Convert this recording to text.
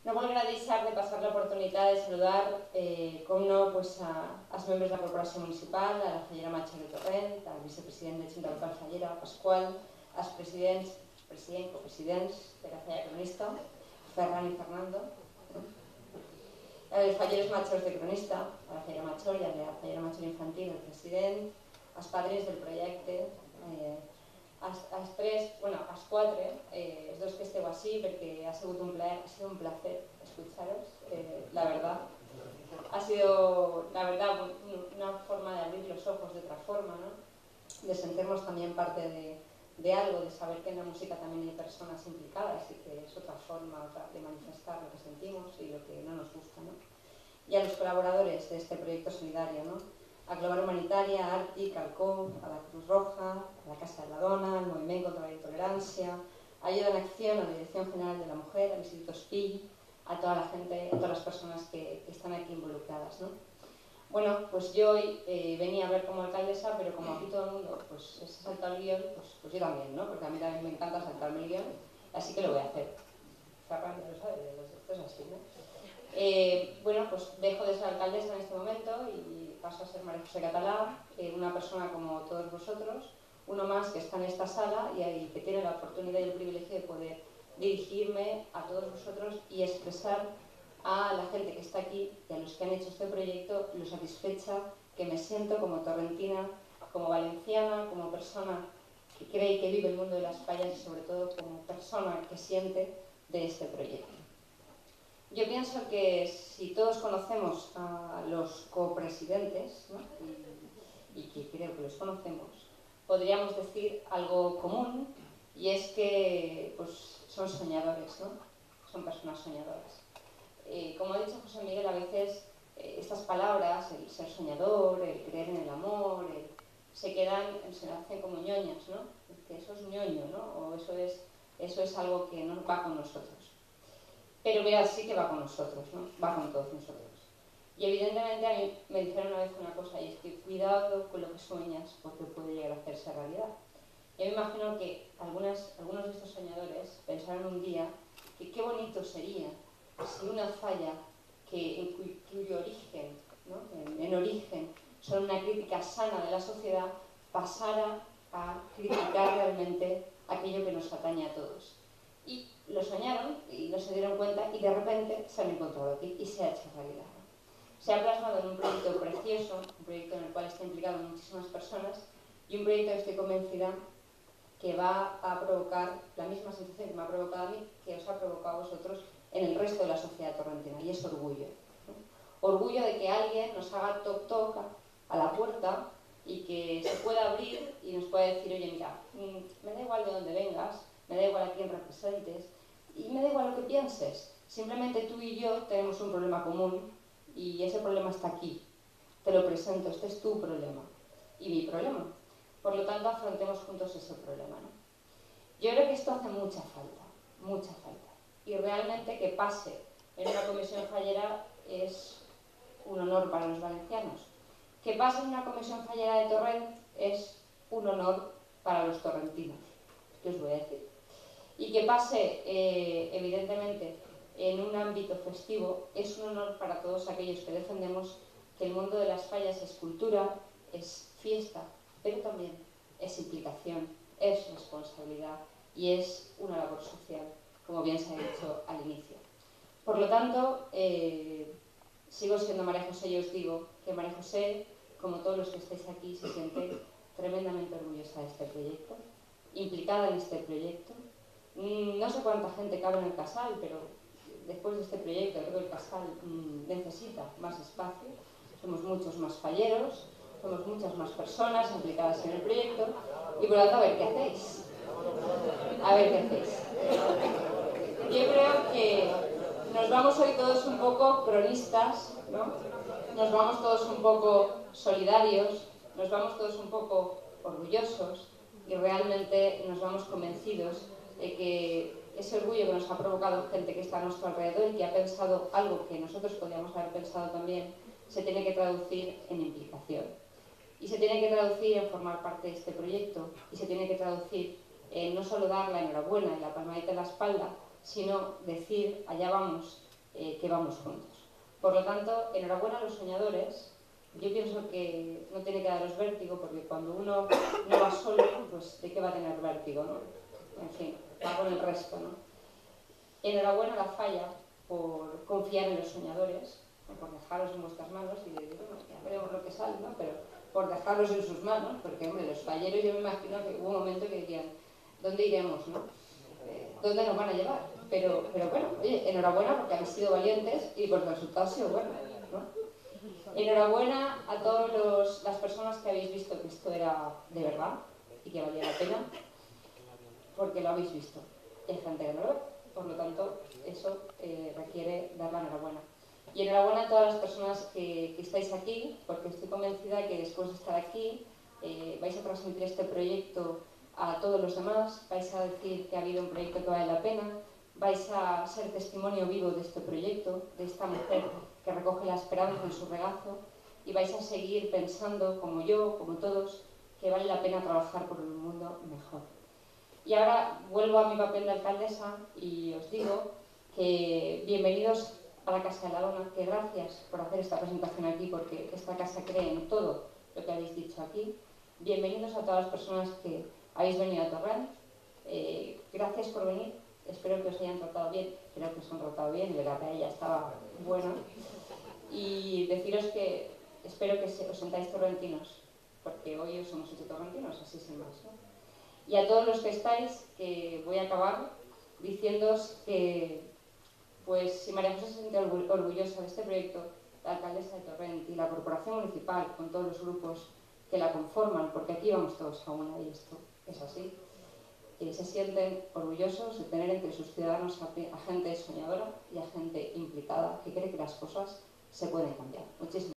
No voldrà deixar de passar l'oportunitat de saludar, com no, pues, als membres de la Corporació Municipal, a la Fallera Matxo de Torrent, al vicepresident de Junta Local Fallera, Pasqual, als presidents, copresidents de la Fallera Cronista, Ferran i Fernando, els Falleres Matxos de Cronista, a la Fallera Matxo i a la Fallera Matxo Infantil, el president, els padres del projecte, els tres, bueno, els quatre, els dos que esteu així, perquè ha sigut un placer escucharos, la verdad. Ha sido, la verdad, una forma de abrir los ojos de otra forma, ¿no? De sentirnos también parte de algo, de saber que en la música también hay personas implicadas y que es otra forma de manifestar lo que sentimos y lo que no nos gusta, ¿no? Y a los colaboradores de este proyecto solidario, ¿no? A Global Humanitaria, a Àrtic, al COM, a la Cruz Roja, a la Casa de la Dona, al Movimiento contra la Intolerancia, a Ayuda en Acción, a la Dirección General de la Mujer, al Instituto Espill, a toda la gente, a todas las personas que están aquí involucradas, ¿no? Bueno, pues yo hoy venía a ver como alcaldesa, pero como aquí todo el mundo pues, se salta el guión, pues yo también, ¿no? Porque a mí también me encanta saltarme el guión, así que lo voy a hacer. Ferran ya lo sabe, esto es así, ¿no? Bueno, pues dejo de ser alcaldesa en este momento y paso a ser María José Catalá, una persona como todos vosotros, uno más que está en esta sala y que tiene la oportunidad y el privilegio de poder dirigirme a todos vosotros y expresar a la gente que está aquí y a los que han hecho este proyecto lo satisfecha que me siento como torrentina, como valenciana, como persona que cree y que vive el mundo de las fallas y sobre todo como persona que siente de este proyecto. Yo pienso que si todos conocemos a los copresidentes, ¿no? y que creo que los conocemos, podríamos decir algo común y es que pues, son soñadores, ¿no? Son personas soñadoras. Como ha dicho José Miguel, a veces estas palabras, el ser soñador, el creer en el amor, se hacen como ñoñas, ¿no? Que eso es ñoño, ¿no? O eso es algo que no va con nosotros. Pero mira, sí que va con nosotros, ¿no? Va con todos nosotros. Y evidentemente a mí me dijeron una vez una cosa, y es que cuidado con lo que sueñas porque puede llegar a hacerse realidad. Yo me imagino que algunos de estos soñadores pensaron un día que qué bonito sería si una falla cuyo origen, ¿no? en origen, son una crítica sana de la sociedad, pasara a criticar realmente aquello que nos atañe a todos. Y lo soñaron y no se dieron cuenta y de repente se han encontrado aquí y se ha hecho realidad. Se ha plasmado en un proyecto precioso, un proyecto en el cual están implicadas muchísimas personas y un proyecto que estoy convencida que va a provocar la misma sensación que me ha provocado a mí, que os ha provocado a vosotros en el resto de la sociedad torrentina, y es orgullo, ¿no? Orgullo de que alguien nos haga toc-toc a la puerta y que se pueda abrir y nos pueda decir, oye, mira, me da igual de dónde vengas, me da igual a quién representes y me da igual lo que pienses. Simplemente tú y yo tenemos un problema común y ese problema está aquí. Te lo presento, este es tu problema y mi problema. Por lo tanto, afrontemos juntos ese problema, ¿no? Yo creo que esto hace mucha falta, mucha falta. Y realmente que pase en una comisión fallera es un honor para los valencianos. Que pase en una comisión fallera de Torrent es un honor para los torrentinos. ¿Qué os voy a decir? Y que pase, evidentemente, en un ámbito festivo es un honor para todos aquellos que defendemos que el mundo de las fallas es cultura, es fiesta, pero también es implicación, es responsabilidad y es una labor social, como bien se ha dicho al inicio. Por lo tanto, sigo siendo María José y os digo que María José, como todos los que estáis aquí, se siente tremendamente orgullosa de este proyecto, implicada en este proyecto. No sé cuánta gente cabe en el Casal, pero después de este proyecto creo que el Casal necesita más espacio. Somos muchos más falleros, somos muchas más personas implicadas en el proyecto y por lo tanto a ver qué hacéis. A ver qué hacéis. Yo creo que nos vamos hoy todos un poco cronistas, ¿no? Nos vamos todos un poco solidarios, nos vamos todos un poco orgullosos y realmente nos vamos convencidos de que ese orgullo que nos ha provocado gente que está a nuestro alrededor y que ha pensado algo que nosotros podíamos haber pensado también, se tiene que traducir en implicación. Y se tiene que traducir en formar parte de este proyecto y se tiene que traducir en no solo dar la enhorabuena y la palmadita en la espalda, sino decir, allá vamos, que vamos juntos. Por lo tanto, enhorabuena a los soñadores. Yo pienso que no tiene que daros vértigo, porque cuando uno no va solo, pues ¿de qué va a tener vértigo, no? En fin, va con el resto, ¿no? Enhorabuena a la Falla por confiar en los soñadores, por dejaros en vuestras manos y de, bueno, ya veremos lo que sale, ¿no? Pero por dejarlos en sus manos, porque, hombre, los falleros yo me imagino que hubo un momento que dirían, ¿dónde iremos, no? ¿Dónde nos van a llevar? Pero bueno, oye, enhorabuena porque habéis sido valientes y por el resultado ha sido bueno, ¿no? Enhorabuena a todas las personas que habéis visto que esto era de verdad y que valía la pena, porque lo habéis visto. Hay gente que no lo ve, por lo tanto, eso requiere dar la enhorabuena. Y enhorabuena a todas las personas que estáis aquí, porque estoy convencida que después de estar aquí vais a transmitir este proyecto a todos los demás, vais a decir que ha habido un proyecto que vale la pena, vais a ser testimonio vivo de este proyecto, de esta mujer que recoge la esperanza en su regazo, y vais a seguir pensando, como yo, como todos, que vale la pena trabajar por un mundo mejor. Y ahora vuelvo a mi papel de alcaldesa y os digo que bienvenidos a la Casa de la Dona, que gracias por hacer esta presentación aquí, porque esta casa cree en todo lo que habéis dicho aquí. Bienvenidos a todas las personas que habéis venido a Torrent. Gracias por venir. Espero que os hayan tratado bien. Creo que os han tratado bien. La paella estaba buena. Y deciros que espero que os sentáis torrentinos, porque hoy os hemos hecho torrentinos, así sin más, ¿no? Y a todos los que estáis, que voy a acabar diciéndoos que, pues, si María José se siente orgullosa de este proyecto, la alcaldesa de Torrent y la corporación municipal, con todos los grupos que la conforman, porque aquí vamos todos a una y esto es así, se sienten orgullosos de tener entre sus ciudadanos a gente soñadora y a gente implicada que cree que las cosas se pueden cambiar. Muchísimas gracias.